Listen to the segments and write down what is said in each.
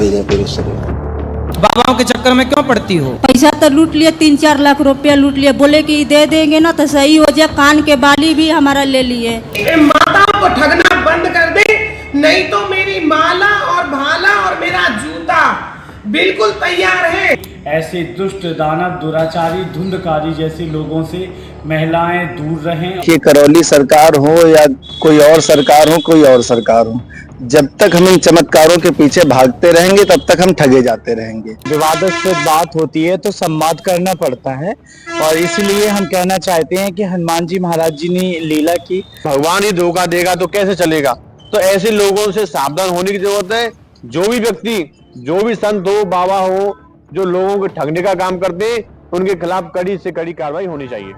भेजें फिर इस तरह। बाबाओं के चक्कर में क्यों पड़ती हो? पैसा तो लूट लिए, 3-4 लाख रुपया लूट लिए, बोले कि दे देंगे ना तो सही हो जाए। कान के बाली भी हमारा ले लिए। माताओं को ठगना बंद कर दे, नहीं तो मेरी माला और भाला और मेरा जूता बिल्कुल तैयार है। ऐसे दुष्ट दानव दुराचारी धुंधकारी जैसे लोगों से महिलाएं दूर रहें। कि करौली सरकार हो या कोई और सरकार हो, कोई और सरकार हो, जब तक हम इन चमत्कारों के पीछे भागते रहेंगे तब तक हम ठगे जाते रहेंगे। विवादास्पद बात होती है तो संवाद करना पड़ता है, और इसलिए हम कहना चाहते हैं कि हनुमान जी महाराज जी ने लीला की। भगवान ही धोखा देगा तो कैसे चलेगा। तो ऐसे लोगों से सावधान होने की जरूरत है। जो भी व्यक्ति, जो भी संत हो, बाबा हो, जो लोगों को ठगने का काम करते हैं, उनके खिलाफ कड़ी से कड़ी कार्रवाई होनी चाहिए।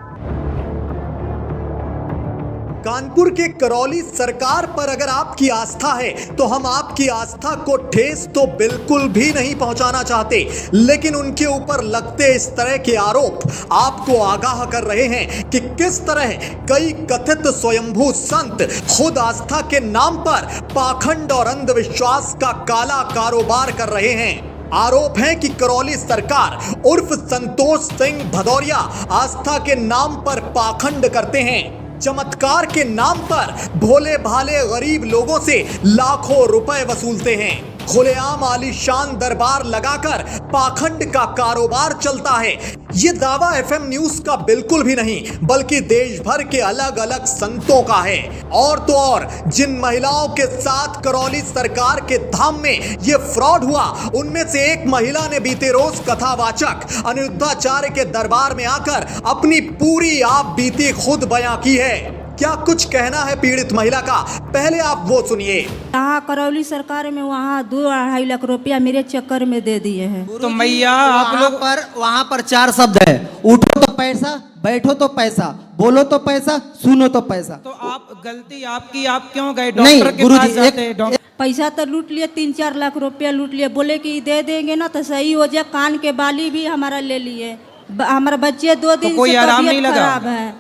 कानपुर के करौली सरकार पर अगर आपकी आस्था है तो हम आपकी आस्था को ठेस तो बिल्कुल भी नहीं पहुंचाना चाहते, लेकिन उनके ऊपर लगते इस तरह के आरोप आपको आगाह कर रहे हैं कि किस तरह कई कथित स्वयंभू संत खुद आस्था के नाम पर पाखंड और अंधविश्वास का काला कारोबार कर रहे हैं। आरोप है कि करौली सरकार उर्फ संतोष सिंह भदौरिया आस्था के नाम पर पाखंड करते हैं, चमत्कार के नाम पर भोले भाले गरीब लोगों से लाखों रुपए वसूलते हैं, खुलेआम आलीशान दरबार लगाकर पाखंड का कारोबार चलता है। ये दावा एफएम न्यूज का बिल्कुल भी नहीं, बल्कि देश भर के अलग अलग संतों का है। और तो और जिन महिलाओं के साथ करौली सरकार के धाम में ये फ्रॉड हुआ, उनमें से एक महिला ने बीते रोज कथावाचक अनिरुद्धाचार्य के दरबार में आकर अपनी पूरी आप बीती खुद बयां की है। क्या कुछ कहना है पीड़ित महिला का, पहले आप वो सुनिए। यहाँ करौली सरकार में वहाँ 2-2.5 लाख रुपया मेरे चक्कर में दे दिए हैं। तो मैया आप लोग वहाँ पर 4 शब्द है, उठो तो पैसा, बैठो तो पैसा, बोलो तो पैसा, सुनो तो पैसा। तो आप गलती आपकी, आप क्यों गए डॉक्टर के पास जाते? पैसा तो लूट लिए, 3-4 लाख रुपया लूट लिए, बोले कि दे देंगे ना तो सही हो जाए। कान के बाली भी हमारा ले लिए। हमारे बच्चे 2 दिन कोई से आराम नहीं तबीयत लगा? खराब है।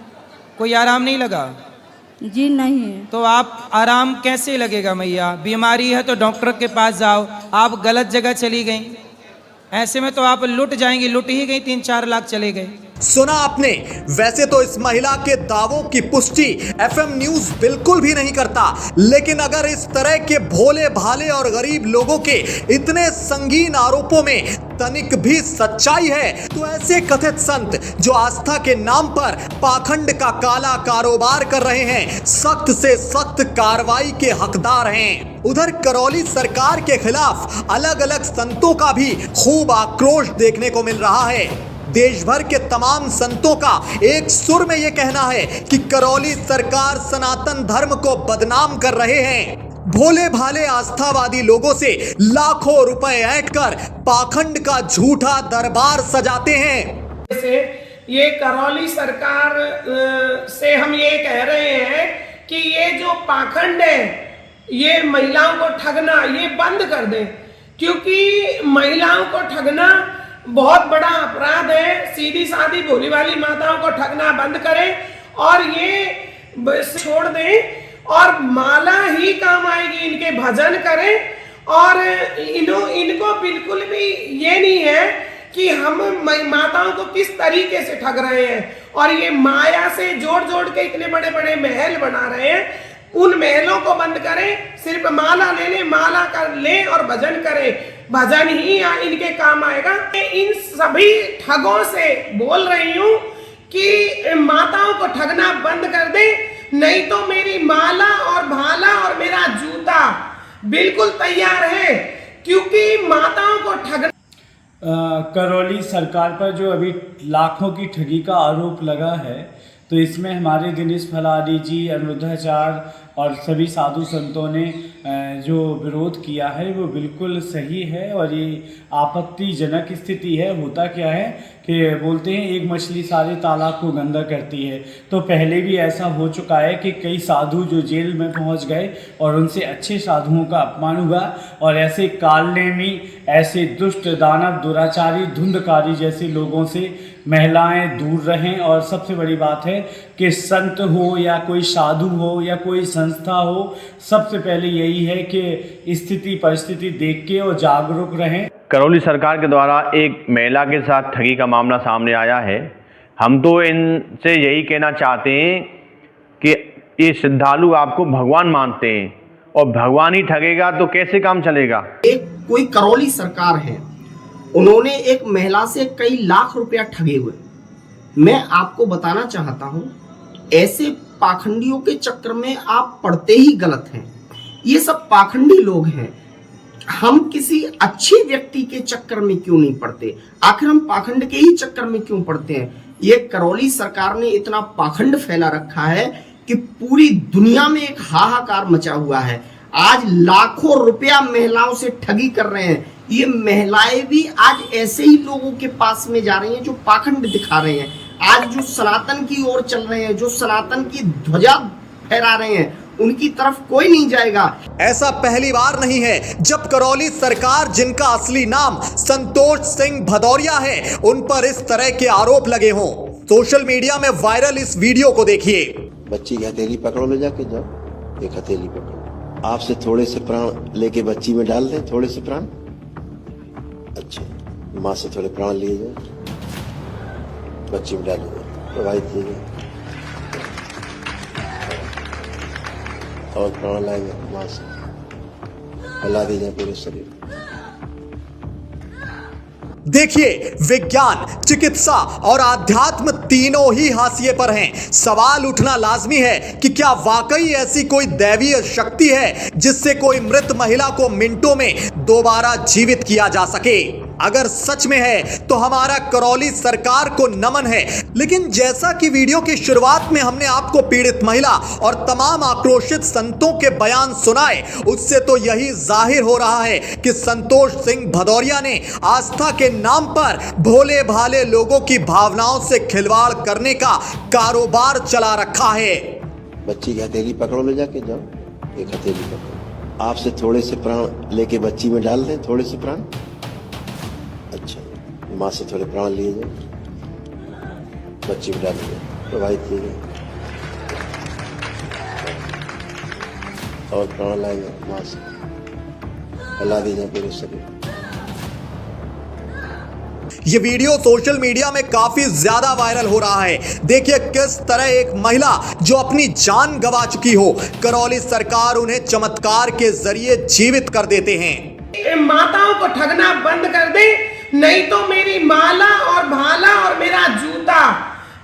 कोई आराम नहीं लगा? जी नहीं। तो आप आराम कैसे लगेगा मैया? बीमारी है तो डॉक्टर के पास जाओ। आप गलत जगह चली गई, ऐसे में तो आप लुट जाएंगी। लुट ही गई, 3-4 लाख चले गए। सुना आपने। वैसे तो इस महिला के दावों की पुष्टि एफएम न्यूज बिल्कुल भी नहीं करता, लेकिन अगर इस तरह के भोले भाले और गरीब लोगों के इतने संगीन आरोपों में तनिक भी सच्चाई है, तो ऐसे कथित संत जो आस्था के नाम पर पाखंड का काला कारोबार कर रहे हैं, सख्त से सख्त कार्रवाई के हकदार हैं। उधर करौली सरकार के खिलाफ अलग अलग संतों का भी खूब आक्रोश देखने को मिल रहा है। देश भर के तमाम संतों का एक सुर में यह कहना है कि करौली सरकार सनातन धर्म को बदनाम कर रहे हैं। भोले भाले आस्थावादी लोगों से लाखों रुपए ऐंठकर पाखंड का झूठा दरबार सजाते हैं। ये करौली सरकार से हम ये कह रहे हैं कि ये जो पाखंड है, ये महिलाओं को ठगना, ये बंद कर दें, क्योंकि महिलाओं को ठगना बहुत बड़ा अपराध है। सीधी सादी भोली वाली माताओं को ठगना बंद करें और ये छोड़ दें, और माला ही काम आएगी। इनके भजन करें, और इनको बिल्कुल भी ये नहीं है कि हम माताओं को किस तरीके से ठग रहे हैं, और ये माया से जोड़ जोड़ के इतने बड़े बड़े महल बना रहे हैं। उन महलों को बंद करें, सिर्फ माला ले लें, माला कर लें और भजन करें। भजन ही इनके काम आएगा। इन सभी ठगों से बोल रही हूं कि माताओं को ठगना बंद कर दे, नहीं तो मेरी माला और भाला और मेरा जूता बिल्कुल तैयार है, क्योंकि माताओं को ठगना। करौली सरकार पर जो अभी लाखों की ठगी का आरोप लगा है, तो इसमें हमारे दिनेश फलारी जी, अनिरुद्धाचार्य और सभी साधु संतों ने जो विरोध किया है वो बिल्कुल सही है, और ये आपत्तिजनक स्थिति है। होता क्या है कि बोलते हैं एक मछली सारे तालाब को गंदा करती है। तो पहले भी ऐसा हो चुका है कि कई साधु जो जेल में पहुंच गए और उनसे अच्छे साधुओं का अपमान हुआ, और ऐसे कालनेमी, ऐसे दुष्ट, दानव, दुराचारी, धुंधकारी जैसे लोगों से महिलाएं दूर रहें। और सबसे बड़ी बात है कि संत हो या कोई साधु हो या कोई संस्था हो, सबसे पहले यही है कि स्थिति परिस्थिति देख के और जागरूक रहें। करौली सरकार के द्वारा एक महिला के साथ ठगी का मामला सामने आया है। हम तो इनसे यही कहना चाहते हैं कि ये श्रद्धालु आपको भगवान मानते हैं और भगवान ही ठगेगा तो कैसे काम चलेगा। एक कोई करौली सरकार है, उन्होंने एक महिला से कई लाख रुपया ठगे हुए। मैं आपको बताना चाहता हूं, ऐसे पाखंडियों के चक्कर में आप पड़ते ही गलत हैं। ये सब पाखंडी लोग हैं। हम किसी अच्छे व्यक्ति के चक्कर में क्यों नहीं पड़ते? आखिर हम पाखंड के ही चक्कर में क्यों पड़ते हैं? ये करौली सरकार ने इतना पाखंड फैला रखा है कि पूरी दुनिया में एक हाहाकार मचा हुआ है। आज लाखों रुपया महिलाओं से ठगी कर रहे हैं। ये महिलाएं भी आज ऐसे ही लोगों के पास में जा रही हैं जो पाखंड दिखा रहे हैं। आज जो सनातन की ओर चल रहे हैं, जो सनातन की ध्वजा फहरा रहे हैं, उनकी तरफ कोई नहीं जाएगा। ऐसा पहली बार नहीं है जब करौली सरकार, जिनका असली नाम संतोष सिंह भदौरिया है, उन पर इस तरह के आरोप लगे हों। सोशल मीडिया में वायरल इस वीडियो को देखिए। बच्ची की हथेली पकड़ो, ले जाके जाओ, एक हथेली पकड़ो, आपसे थोड़े से प्राण लेके बच्ची में डाल दें, थोड़े से प्राण। अच्छा, माँ से थोड़े प्राण लिए जाए, बच्ची में डालिए, प्रवाहित किए जाए और प्राण लाएंगे माँ से, हिला दी जाए पूरे शरीर। देखिए, विज्ञान, चिकित्सा और आध्यात्म तीनों ही हाशिए पर हैं। सवाल उठना लाजमी है कि क्या वाकई ऐसी कोई दैवीय शक्ति है जिससे कोई मृत महिला को मिनटों में दोबारा जीवित किया जा सके? अगर सच में है तो हमारा करौली सरकार को नमन है। लेकिन जैसा कि वीडियो की शुरुआत में हमने आपको पीड़ित महिला और तमाम आक्रोशित संतों के बयान सुनाए, उससे तो यही जाहिर हो रहा है कि संतोष सिंह भदौरिया ने आस्था के नाम पर भोले भाले लोगों की भावनाओं से खिलवाड़ करने का कारोबार चला रखा है। बच्ची की हथेली पकड़ो, ले जाके जाओ, एक हथेली पकड़ो, आपसे थोड़े से प्राण लेके bच्ची में डाल दें, थोड़े से प्राण। अच्छा, माँ से थोड़े प्राण लिए जाए, बच्ची में डाल दिए, प्रवाहित किए जाए और प्राण लाएंगे माँ से, हिला दी जाए पूरे शरीर। ये वीडियो सोशल मीडिया में काफी ज्यादा वायरल हो रहा है। देखिए किस तरह एक महिला जो अपनी जान गंवा चुकी हो, करौली सरकार उन्हें चमत्कार के जरिए जीवित कर देते हैं। माताओं को ठगना बंद कर दे, नहीं तो मेरी माला और भाला और मेरा जूता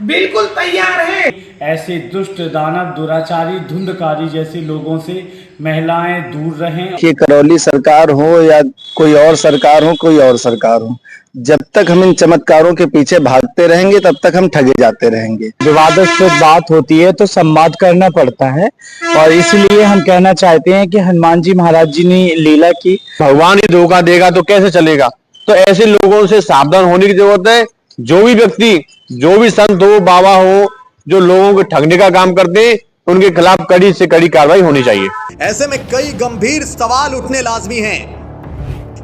बिल्कुल तैयार है। ऐसे दुष्ट, दानव, दुराचारी, धुंधकारी जैसे लोगों से महिलाएं दूर रहें। ये करौली सरकार हो या कोई और सरकार हो, कोई और सरकार हो, जब तक हम इन चमत्कारों के पीछे भागते रहेंगे तब तक हम ठगे जाते रहेंगे। विवादास्पद बात होती है तो संवाद करना पड़ता है, और इसलिए हम कहना चाहते हैं कि हनुमान जी महाराज जी ने लीला की। भगवान ही धोखा देगा तो कैसे चलेगा। तो ऐसे लोगों से सावधान होने की जरूरत है। जो भी व्यक्ति, जो भी संत हो, बाबा हो, जो लोगों को ठगने का काम करते हैं, उनके खिलाफ कड़ी से कड़ी कार्रवाई होनी चाहिए। ऐसे में कई गंभीर सवाल उठने लाजमी हैं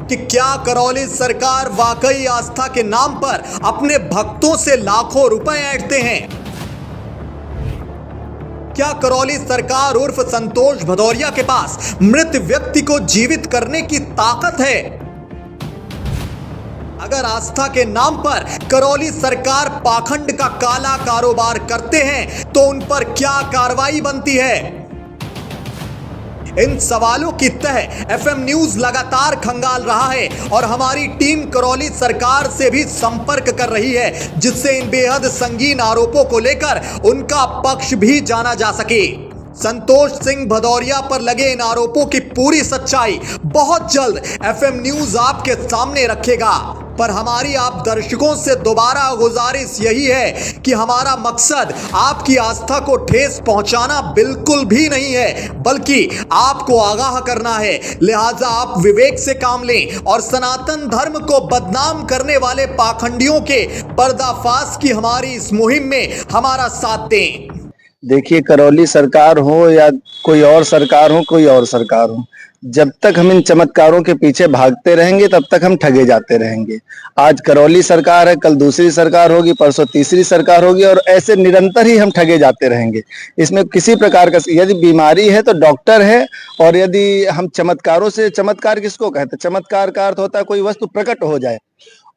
कि क्या करौली सरकार वाकई आस्था के नाम पर अपने भक्तों से लाखों रुपए ऐंठते हैं? क्या करौली सरकार उर्फ संतोष भदौरिया के पास मृत व्यक्ति को जीवित करने की ताकत है? अगर आस्था के नाम पर करौली सरकार पाखंड का काला कारोबार करते हैं तो उन पर क्या कार्रवाई बनती है? इन सवालों की तह एफएम न्यूज लगातार खंगाल रहा है और हमारी टीम करौली सरकार से भी संपर्क कर रही है, जिससे इन बेहद संगीन आरोपों को लेकर उनका पक्ष भी जाना जा सके। संतोष सिंह भदौरिया पर लगे इन आरोपों की पूरी सच्चाई बहुत जल्द एफएम न्यूज आपके सामने रखेगा। पर हमारी आप दर्शकों से दोबारा गुजारिश यही है कि हमारा मकसद आपकी आस्था को ठेस पहुंचाना बिल्कुल भी नहीं है, बल्कि आपको आगाह करना है। लिहाजा आप विवेक से काम लें और सनातन धर्म को बदनाम करने वाले पाखंडियों के पर्दाफाश की हमारी इस मुहिम में हमारा साथ दें। देखिए, करौली सरकार हो या कोई और सरकार हो, कोई और सरकार हो, जब तक हम इन चमत्कारों के पीछे भागते रहेंगे तब तक हम ठगे जाते रहेंगे। आज करौली सरकार है, कल दूसरी सरकार होगी, परसों तीसरी सरकार होगी और ऐसे निरंतर ही हम ठगे जाते रहेंगे। इसमें किसी प्रकार का, यदि बीमारी है तो डॉक्टर है, और यदि हम चमत्कारों से, चमत्कार किसको कहते हैं? चमत्कार का अर्थ होता है कोई वस्तु प्रकट हो जाए,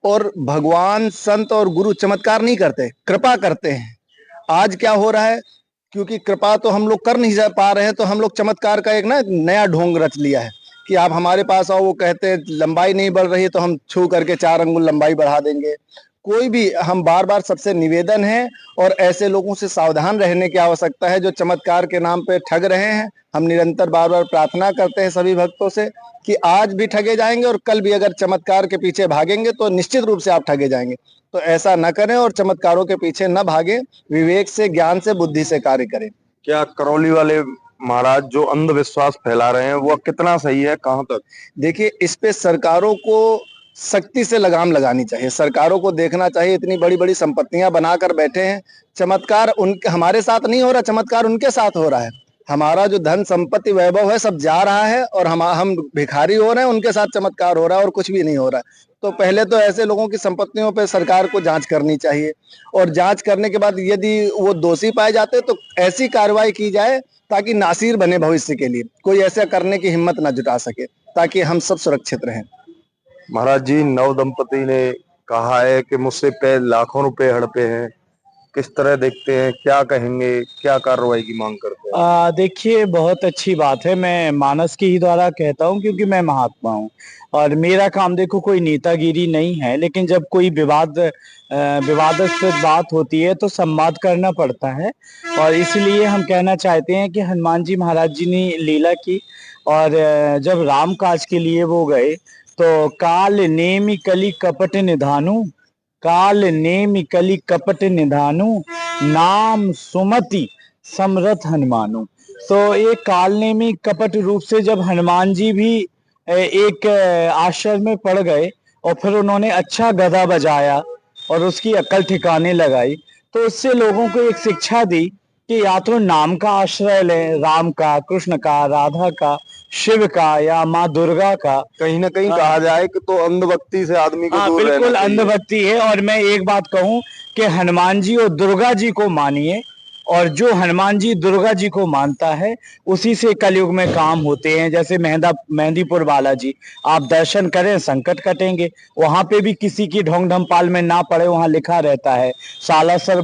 और भगवान, संत और गुरु चमत्कार नहीं करते, कृपा करते हैं। आज क्या हो रहा है, क्योंकि कृपा तो हम लोग कर नहीं पा रहे हैं, तो हम लोग चमत्कार का एक नया ढोंग रच लिया है कि आप हमारे पास आओ। वो कहते हैं लंबाई नहीं बढ़ रही है तो हम छू करके 4 अंगुल लंबाई बढ़ा देंगे। कोई भी, हम बार बार सबसे निवेदन है और ऐसे लोगों से सावधान रहने की आवश्यकता है जो चमत्कार के नाम पे ठग रहे हैं। हम निरंतर बार बार प्रार्थना करते हैं सभी भक्तों से कि आज भी ठगे जाएंगे और कल भी अगर चमत्कार के पीछे भागेंगे तो निश्चित रूप से आप ठगे जाएंगे। तो ऐसा न करें और चमत्कारों के पीछे न भागें, विवेक से, ज्ञान से, बुद्धि से कार्य करें। क्या करौली वाले महाराज जो अंधविश्वास फैला रहे हैं वो कितना सही है, कहाँ तक? देखिए, इस पे सरकारों को सख्ती से लगाम लगानी चाहिए। सरकारों को देखना चाहिए, इतनी बड़ी बड़ी संपत्तियां बनाकर बैठे हैं, चमत्कार उनके, हमारे साथ नहीं हो रहा, चमत्कार उनके साथ हो रहा है। हमारा जो धन संपत्ति वैभव है सब जा रहा है और हम भिखारी हो रहे हैं, उनके साथ चमत्कार हो रहा है और कुछ भी नहीं हो रहा है। तो पहले तो ऐसे लोगों की संपत्तियों पे सरकार को जांच करनी चाहिए, और जांच करने के बाद यदि वो दोषी पाए जाते हैं तो ऐसी कार्रवाई की जाए ताकि नासिर बने, भविष्य के लिए कोई ऐसा करने की हिम्मत न जुटा सके, ताकि हम सब सुरक्षित रहें। महाराज जी, नव दंपति ने कहा है कि मुझसे पे लाखों रुपए हड़पे हैं, किस तरह देखते हैं, क्या कहेंगे, क्या कार्रवाई की मांग करते हैं? देखिए, बहुत अच्छी बात है। मैं मानस के ही द्वारा कहता हूँ क्योंकि मैं महात्मा हूँ और मेरा काम, देखो, कोई नेतागिरी नहीं है, लेकिन जब कोई विवादास्पद बात होती है तो संवाद करना पड़ता है। और इसलिए हम कहना चाहते हैं कि हनुमान जी महाराज जी ने लीला की, और जब राम काज के लिए वो गए तो काल नेमि कली कपट निधानु, काल नेमि कली कपट निधानु, नाम सुमति समरथ हनुमानु। तो ये काल नेमि कपट रूप से जब हनुमान जी भी एक आश्रम में पड़ गए और फिर उन्होंने अच्छा गदा बजाया और उसकी अक्ल ठिकाने लगाई, तो उससे लोगों को एक शिक्षा दी कि या तो नाम का आश्रय लें, राम का, कृष्ण का, राधा का, शिव का या माँ दुर्गा का। कहीं ना कहीं कहा जाए कि तो अंधभक्ति से आदमी को दूर रहना चाहिए। बिल्कुल अंधभक्ति है। और मैं एक बात कहूं कि हनुमान जी और दुर्गा जी को मानिए, और जो हनुमान जी दुर्गा जी को मानता है उसी से कलयुग में काम होते हैं। जैसे मेहंदीपुर बालाजी, आप दर्शन करें, संकट कटेंगे। वहां पे भी किसी की ढोंग ढमपाल में ना पड़े, वहां लिखा रहता है। सालासर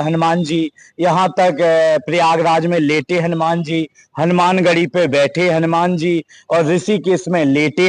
हनुमान जी, यहाँ तक प्रयागराज में लेटे हनुमान जी, हनुमानगढ़ी पे बैठे हनुमान जी, और ऋषिकेश में लेटे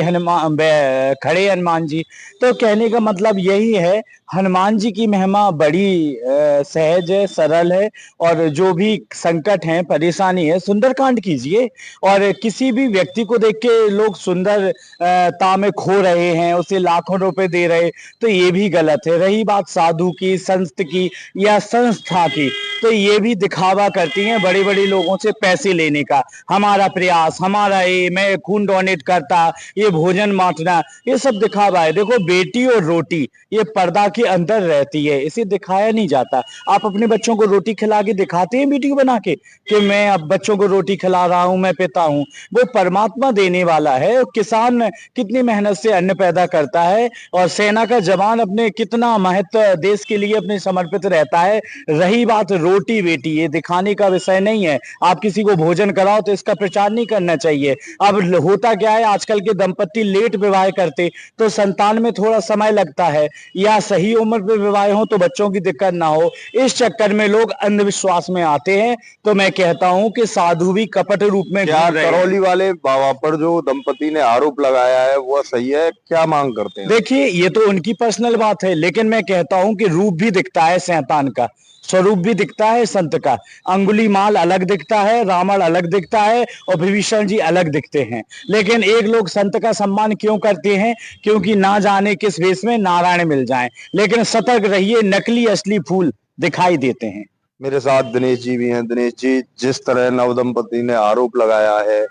खड़े हनुमान जी। तो कहने का मतलब यही है, हनुमान जी की महिमा बड़ी सहज है, सरल है, और जो भी संकट है, परेशानी है, सुंदरकांड कीजिए। और किसी भी व्यक्ति को देख के लोग सुंदरता में खो रहे हैं, उसे लाखों रुपए दे रहे, तो ये भी गलत है। रही बात साधु की, संत की या संस्था की, तो ये भी दिखावा करती हैं बड़े बड़े लोगों से पैसे लेने का। हमारा प्रयास, हमारा ये, मैं खून डोनेट करता, ये भोजन बांटना, ये सब दिखावा है। देखो, बेटी और रोटी ये पर्दा के अंदर रहती है, इसे दिखाया नहीं जाता। आप अपने बच्चों को रोटी खिला के दिखाते हैं वीडियो बना के कि मैं अब बच्चों को रोटी खिला रहा हूं, मैं पिता हूं। वो परमात्मा देने वाला है। किसान कितनी मेहनत से अन्न पैदा करता है, और सेना का जवान अपने कितना महत्व देश के लिए अपने समर्पित रहता है। रही बात रोटी बेटी, ये दिखाने का विषय नहीं है। आप किसी को भोजन कराओ तो इसका प्रचार नहीं करना चाहिए। अब होता क्या है, आजकल के दंपति लेट विवाह करते तो संतान में थोड़ा समय लगता है, या सही उम्र पे विवाह हो तो बच्चों की दिक्कत ना हो। इस चक्कर में लोग अंधविश्वास में आते हैं। तो मैं कहता हूं कि साधु भी कपट रूप में क्या करौली वाले बाबा पर जो दंपति ने आरोप लगाया है वो सही है, क्या मांग करते हैं? देखिए, ये तो उनकी पर्सनल बात है, लेकिन मैं कहता हूं कि रूप भी दिखता है शैतान का, स्वरूप भी दिखता है संत का। अंगुलीमाल अलग दिखता है, रावण अलग दिखता है, और विभीषण जी अलग दिखते हैं। लेकिन एक लोग संत का सम्मान क्यों करते हैं? क्योंकि ना जाने किस वेश में नारायण मिल जाएं। लेकिन सतर्क रहिए, नकली असली फूल दिखाई देते हैं। मेरे साथ दिनेश जी भी हैं। दिनेश जी, जिस तरह नवदंपति ने आरोप लगाया है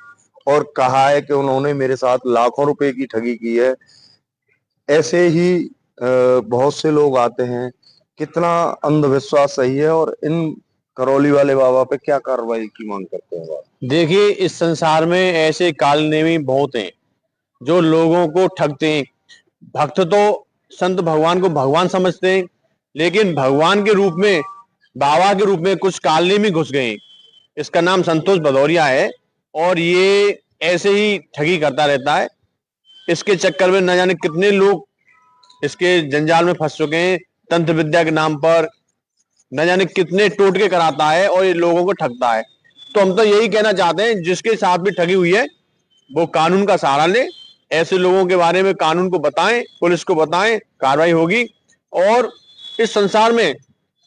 और कहा है कि उन्होंने मेरे साथ लाखों रुपए की ठगी की है, ऐसे ही बहुत से लोग आते हैं। कितना अंधविश्वास सही है और इन करौली वाले बाबा पे क्या कार्रवाई की मांग करते हैं आप? देखिए, इस संसार में ऐसे कालनेमी बहुत हैं जो लोगों को ठगते हैं। भक्त तो संत भगवान को भगवान समझते हैं, लेकिन भगवान के रूप में, बाबा के रूप में कुछ कालनेमी घुस गए। इसका नाम संतोष भदौरिया है और ये ऐसे ही ठगी करता रहता है। इसके चक्कर में न जाने कितने लोग इसके जंजाल में फंस चुके हैं। तंत्र विद्या के नाम पर न जाने कितने टोटके कराता है और ये लोगों को ठगता है। तो हम तो यही कहना चाहते हैं, जिसके साथ भी ठगी हुई है वो कानून का सहारा ले। ऐसे लोगों के बारे में कानून को बताएं, पुलिस को बताएं, कार्रवाई होगी। और इस संसार में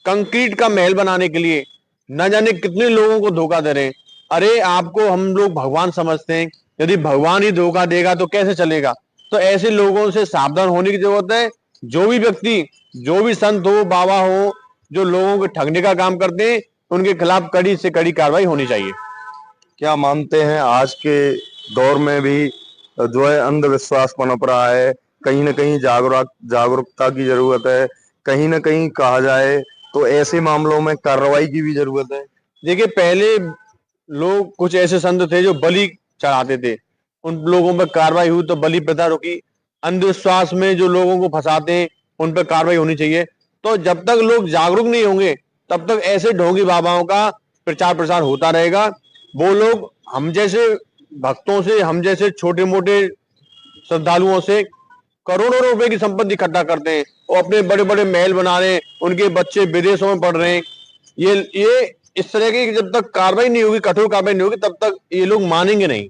कंक्रीट का महल बनाने के लिए न जाने कितने लोगों को धोखा दे रहे हैं। अरे, आपको हम लोग भगवान समझते हैं, यदि भगवान ही धोखा देगा तो कैसे चलेगा? तो ऐसे लोगों से सावधान होने की जरूरत है। जो भी व्यक्ति, जो भी संत हो, बाबा हो, जो लोगों को ठगने का काम करते हैं, उनके खिलाफ कड़ी से कड़ी कार्रवाई होनी चाहिए। क्या मानते हैं आज के दौर में भी जो है अंधविश्वास पनप रहा है? कहीं ना कहीं जागरूकता की जरूरत है। कहीं ना कहीं कहा जाए तो ऐसे मामलों में कार्रवाई की भी जरूरत है। देखिए, पहले लोग, कुछ ऐसे संत थे जो बलि चढ़ाते थे, उन लोगों पर कार्रवाई हुई तो बलि प्रथा रुकी। अंधविश्वास में जो लोगों को फंसाते हैं उन पर कार्रवाई होनी चाहिए। तो जब तक लोग जागरूक नहीं होंगे तब तक ऐसे ढोंगी बाबाओं का प्रचार प्रसार होता रहेगा। वो लोग हम जैसे भक्तों से, हम जैसे छोटे मोटे श्रद्धालुओं से करोड़ों रुपए की संपत्ति इकट्ठा करते हैं और अपने बड़े बड़े महल बना रहे हैं। उनके बच्चे विदेशों में पढ़ रहे हैं। ये इस तरह की जब तक कार्रवाई नहीं होगी, कठोर कार्रवाई नहीं होगी, तब तक ये लोग मानेंगे नहीं।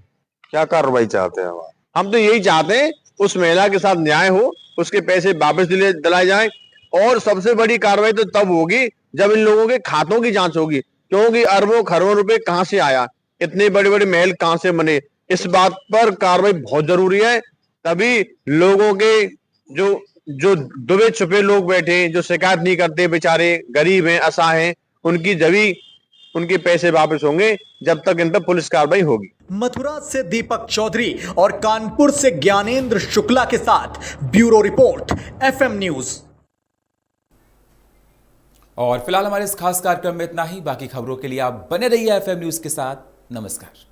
क्या कार्रवाई चाहते हैं हम तो यही चाहते हैं, उस महिला के साथ न्याय हो, उसके पैसे वापस दिलाए जाएं। और सबसे बड़ी कार्रवाई तो तब होगी जब इन लोगों के खातों की जांच होगी, क्योंकि अरबों खरबों रुपए कहां से आया, इतने बड़े बड़े महल कहां से बने, इस बात पर कार्रवाई बहुत जरूरी है। तभी लोगों के जो दुबे छुपे लोग बैठे हैं, जो शिकायत नहीं करते, बेचारे गरीब हैं, असहाय हैं, उनके पैसे वापस होंगे जब तक इन पर पुलिस कार्रवाई होगी। मथुरा से दीपक चौधरी और कानपुर से ज्ञानेंद्र शुक्ला के साथ ब्यूरो रिपोर्ट, FM न्यूज। और फिलहाल हमारे इस खास कार्यक्रम में इतना ही। बाकी खबरों के लिए आप बने रहिए FM न्यूज के साथ। नमस्कार।